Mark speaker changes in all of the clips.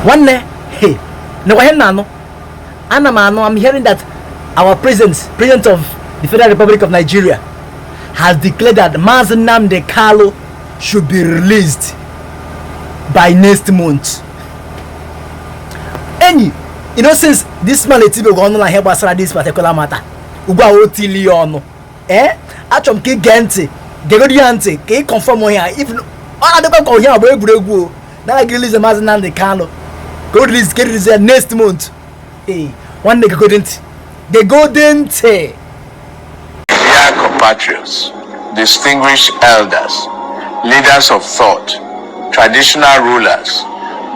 Speaker 1: One day, hey, no, I'm hearing that our president of the Federal Republic of Nigeria, has declared that Mazi Nnamdi Kanu should be released by next month. Any, since this man is going to help us this particular matter, we go to Leon. Achom ki gente, gegodiante, ki confirm here. If I don't go here, go. Now I release the Mazi Nnamdi Kanu. Go release, get release next month. Hey, one day they couldn't.
Speaker 2: Dear compatriots, distinguished elders, leaders of thought, traditional rulers,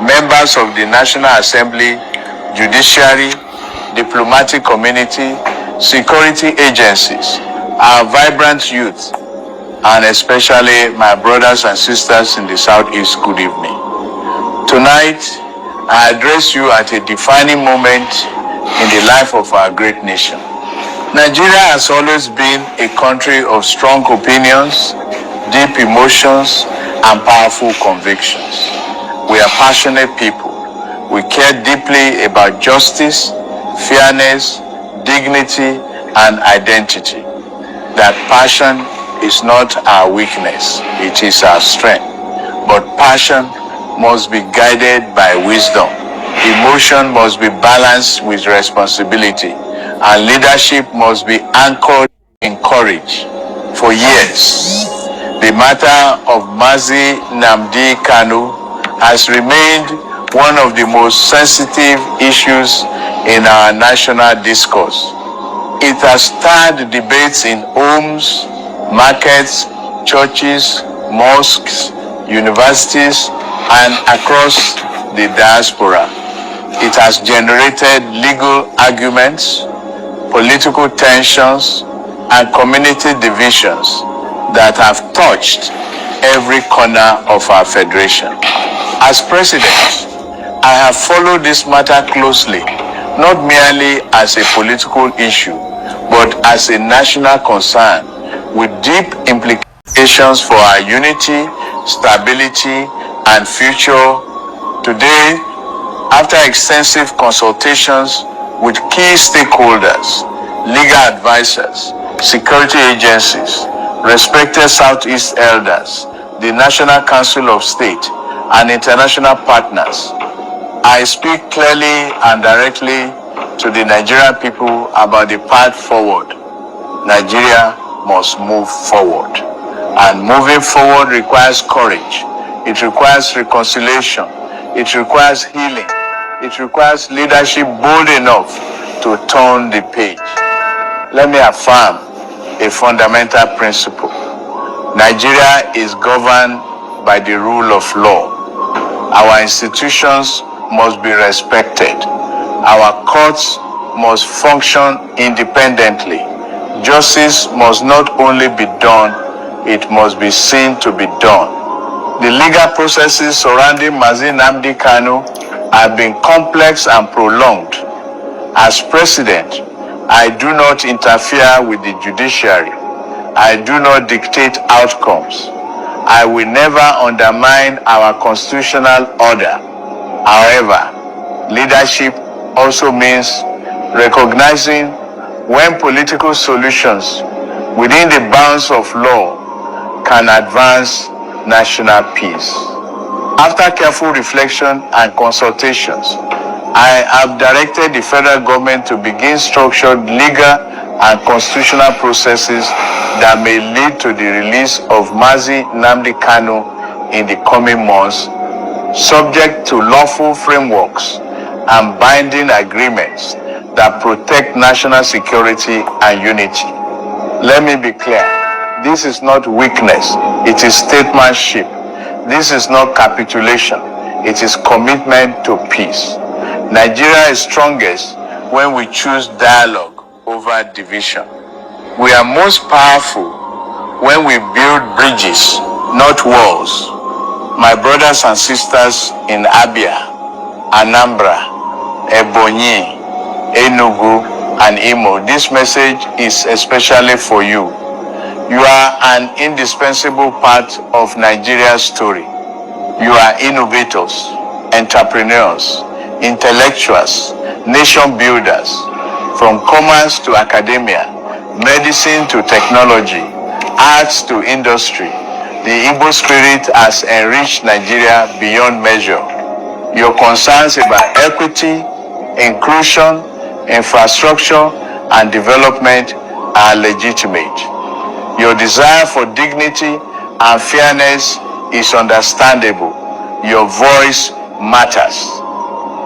Speaker 2: members of the National Assembly, judiciary, diplomatic community, security agencies, our vibrant youth, and especially my brothers and sisters in the Southeast, good evening. Tonight, I address you at a defining moment in the life of our great nation. Nigeria has always been a country of strong opinions, deep emotions, and powerful convictions. We are passionate people. We care deeply about justice, fairness, dignity, and identity. That passion is not our weakness, it is our strength. But passion must be guided by wisdom. Emotion must be balanced with responsibility. And leadership must be anchored in courage. For years, the matter of Mazi Nnamdi Kanu has remained one of the most sensitive issues in our national discourse. It has stirred debates in homes, markets, churches, mosques, universities, and across the diaspora. It has generated legal arguments, political tensions, and community divisions that have touched every corner of our federation. As president, I have followed this matter closely, not merely as a political issue, but as a national concern with deep implications for our unity, stability, and future. Today, after extensive consultations with key stakeholders, legal advisors, security agencies, respected Southeast elders, the National Council of State, and international partners, I speak clearly and directly to the Nigerian people about the path forward. Nigeria must move forward. And moving forward requires courage. It requires reconciliation. It requires healing. It requires leadership bold enough to turn the page. Let me affirm a fundamental principle. Nigeria is governed by the rule of law. Our institutions must be respected. Our courts must function independently. Justice must not only be done, it must be seen to be done. The legal processes surrounding Mazi Nnamdi Kanu have been complex and prolonged. As president, I do not interfere with the judiciary. I do not dictate outcomes. I will never undermine our constitutional order. However, leadership also means recognizing when political solutions within the bounds of law can advance national peace. After careful reflection and consultations, I have directed the federal government to begin structured legal and constitutional processes that may lead to the release of Mazi Nnamdi Kanu in the coming months, subject to lawful frameworks and binding agreements that protect national security and unity. Let me be clear. This is not weakness, it is statesmanship. This is not capitulation, it is commitment to peace. Nigeria is strongest when we choose dialogue over division. We are most powerful when we build bridges, not walls. My brothers and sisters in Abia, Anambra, Ebonyi, Enugu, and Imo, this message is especially for you. You are an indispensable part of Nigeria's story. You are innovators, entrepreneurs, intellectuals, nation builders, from commerce to academia, medicine to technology, arts to industry. The Igbo spirit has enriched Nigeria beyond measure. Your concerns about equity, inclusion, infrastructure, and development are legitimate. Your desire for dignity and fairness is understandable. Your voice matters.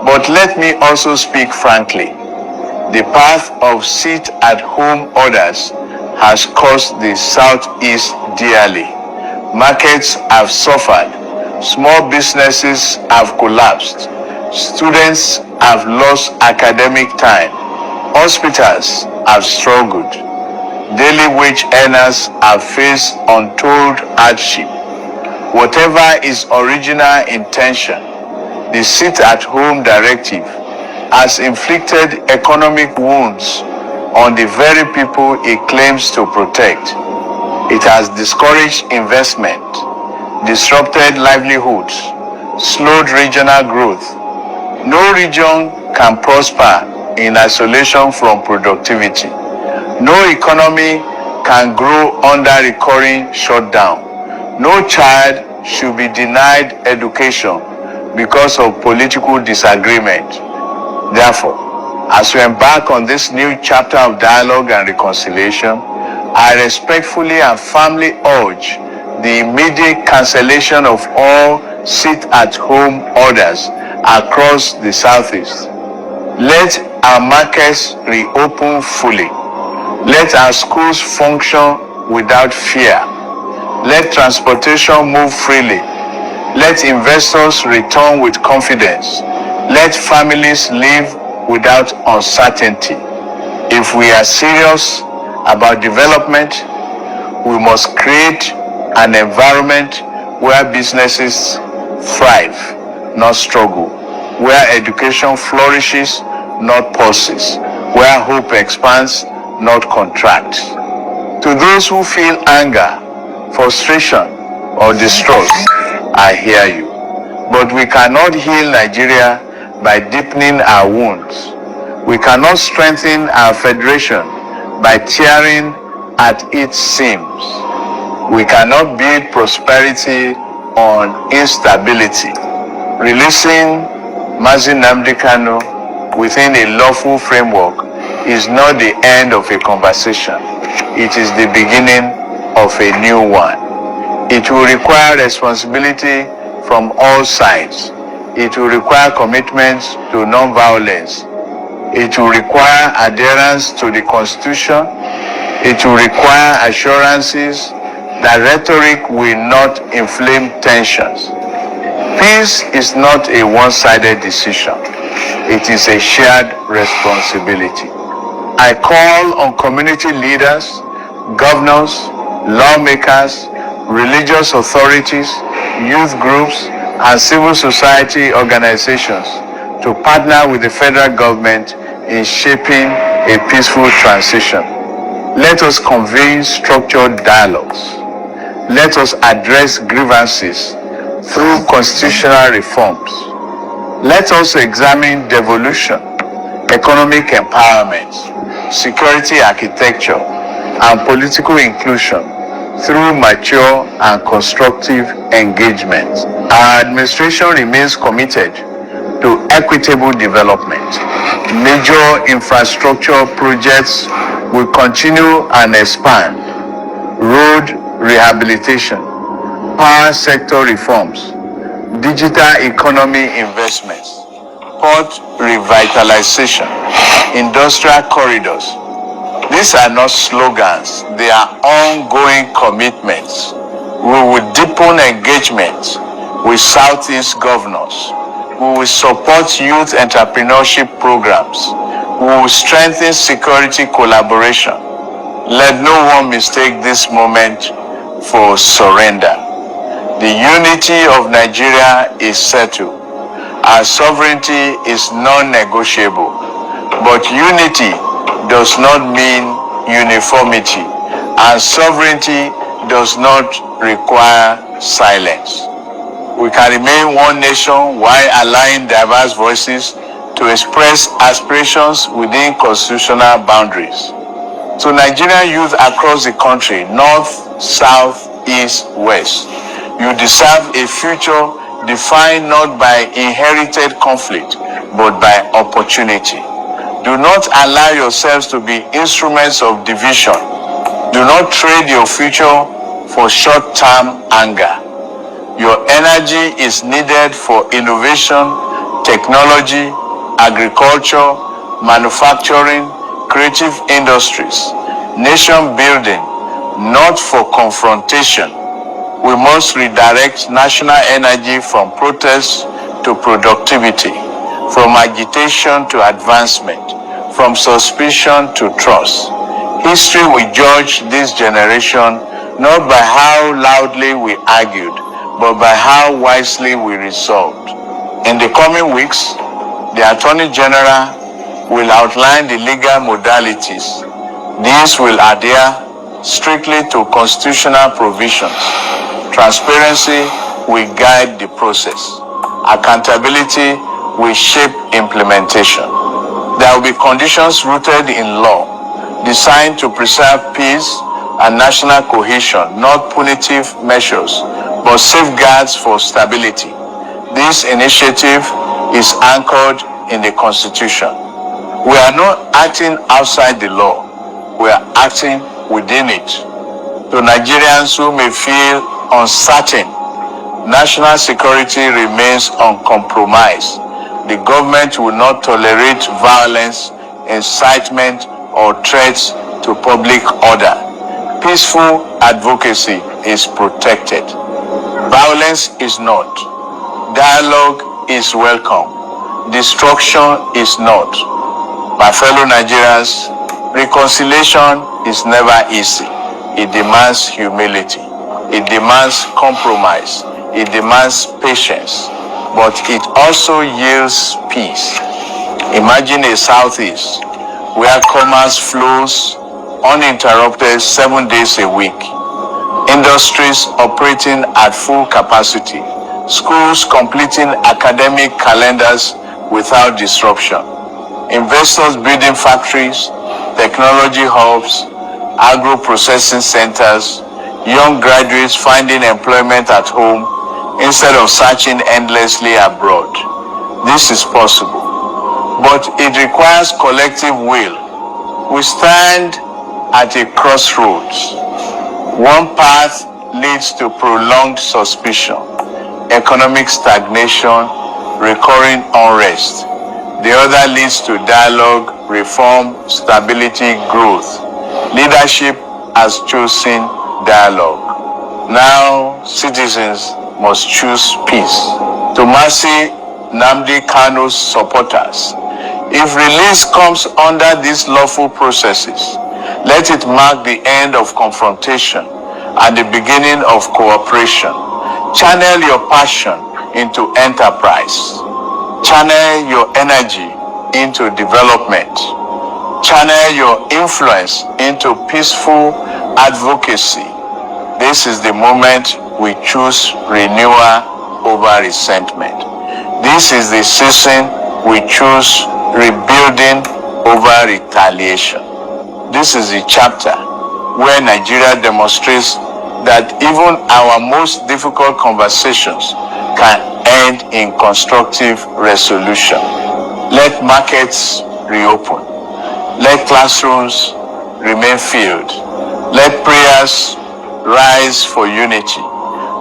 Speaker 2: But let me also speak frankly. The path of sit-at-home orders has cost the Southeast dearly. Markets have suffered. Small businesses have collapsed. Students have lost academic time. Hospitals have struggled. Daily wage earners have faced untold hardship. Whatever is original intention, the sit-at-home directive has inflicted economic wounds on the very people it claims to protect. It has discouraged investment, disrupted livelihoods, slowed regional growth. No region can prosper in isolation from productivity. No economy can grow under recurring shutdown. No child should be denied education because of political disagreement. Therefore, as we embark on this new chapter of dialogue and reconciliation, I respectfully and firmly urge the immediate cancellation of all sit-at-home orders across the Southeast. Let our markets reopen fully. Let our schools function without fear. Let transportation move freely. Let investors return with confidence. Let families live without uncertainty. If we are serious about development, we must create an environment where businesses thrive, not struggle, where education flourishes, not pauses, where hope expands, not contracts. To those who feel anger, frustration, or distrust, I hear you. But we cannot heal Nigeria by deepening our wounds. We cannot strengthen our federation by tearing at its seams. We cannot build prosperity on instability. Releasing Mazi Nnamdi Kanu within a lawful framework is not the end of a conversation. It is the beginning of a new one. It will require responsibility from all sides. It will require commitment to non-violence. It will require adherence to the Constitution. It will require assurances that rhetoric will not inflame tensions. Peace is not a one-sided decision. It is a shared responsibility. I call on community leaders, governors, lawmakers, religious authorities, youth groups, and civil society organizations to partner with the federal government in shaping a peaceful transition. Let us convene structured dialogues. Let us address grievances through constitutional reforms. Let us examine devolution, economic empowerment, security architecture, and political inclusion through mature and constructive engagement. Our administration remains committed to equitable development. Major infrastructure projects will continue and expand. Road rehabilitation, power sector reforms, digital economy investments, port revitalization, industrial corridors. These are not slogans, they are ongoing commitments. We will deepen engagement with Southeast governors. We will support youth entrepreneurship programs. We will strengthen security collaboration. Let no one mistake this moment for surrender. The unity of Nigeria is settled. Our sovereignty is non-negotiable. But unity does not mean uniformity, and sovereignty does not require silence. We can remain one nation while allowing diverse voices to express aspirations within constitutional boundaries. To Nigerian youth across the country, north, south, east, west, you deserve a future defined not by inherited conflict, but by opportunity. Do not allow yourselves to be instruments of division. Do not trade your future for short-term anger. Your energy is needed for innovation, technology, agriculture, manufacturing, creative industries, nation building, not for confrontation. We must redirect national energy from protest to productivity, from agitation to advancement, from suspicion to trust. History will judge this generation not by how loudly we argued, but by how wisely we resolved. In the coming weeks, the Attorney General will outline the legal modalities. These will adhere strictly to constitutional provisions. Transparency will guide the process. Accountability will shape implementation. There will be conditions rooted in law, designed to preserve peace and national cohesion, not punitive measures, but safeguards for stability. This initiative is anchored in the Constitution. We are not acting outside the law, we are acting within it. To Nigerians who may feel uncertain, national security remains uncompromised. The government will not tolerate violence, incitement, or threats to public order. Peaceful advocacy is protected. Violence is not. Dialogue is welcome. Destruction is not. My fellow Nigerians, reconciliation is never easy. It demands humility. It demands compromise. It demands patience. But it also yields peace. Imagine a southeast where commerce flows uninterrupted 7 days a week. Industries operating at full capacity. Schools completing academic calendars without disruption. Investors building factories, technology hubs, agro-processing centers, young graduates finding employment at home instead of searching endlessly abroad. This is possible, but it requires collective will. We stand at a crossroads. One path leads to prolonged suspicion, economic stagnation, recurring unrest. The other leads to dialogue, reform, stability, growth. Leadership has chosen dialogue. Now, citizens must choose peace. To Mazi, Nnamdi Kanu's supporters, if release comes under these lawful processes, let it mark the end of confrontation and the beginning of cooperation. Channel your passion into enterprise. Channel your energy into development. Channel your influence into peaceful advocacy. This is the moment we choose renewal over resentment. This is the season we choose rebuilding over retaliation. This is the chapter where Nigeria demonstrates that even our most difficult conversations can end in constructive resolution. Let markets reopen. Let classrooms remain filled. Let prayers rise for unity.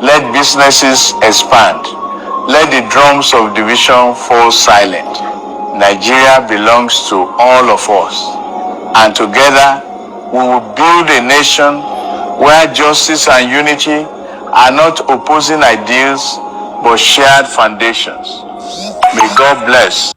Speaker 2: Let businesses expand. Let the drums of division fall silent. Nigeria belongs to all of us, and together we will build a nation where justice and unity are not opposing ideals but shared foundations. May God bless.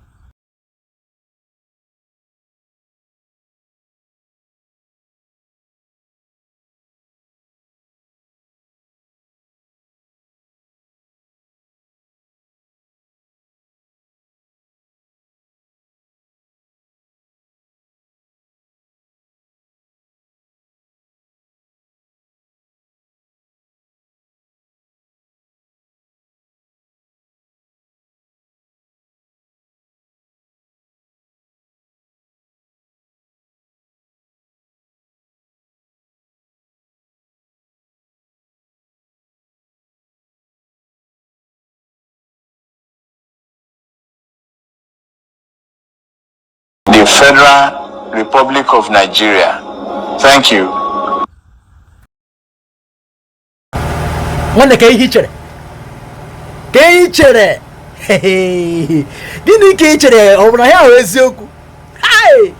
Speaker 2: the Federal Republic of Nigeria. Thank you.
Speaker 1: Nwanne ka ihe chere. Gịnị ka ị chere ọ bụrụ na ya ahụ eziokwu? Hai!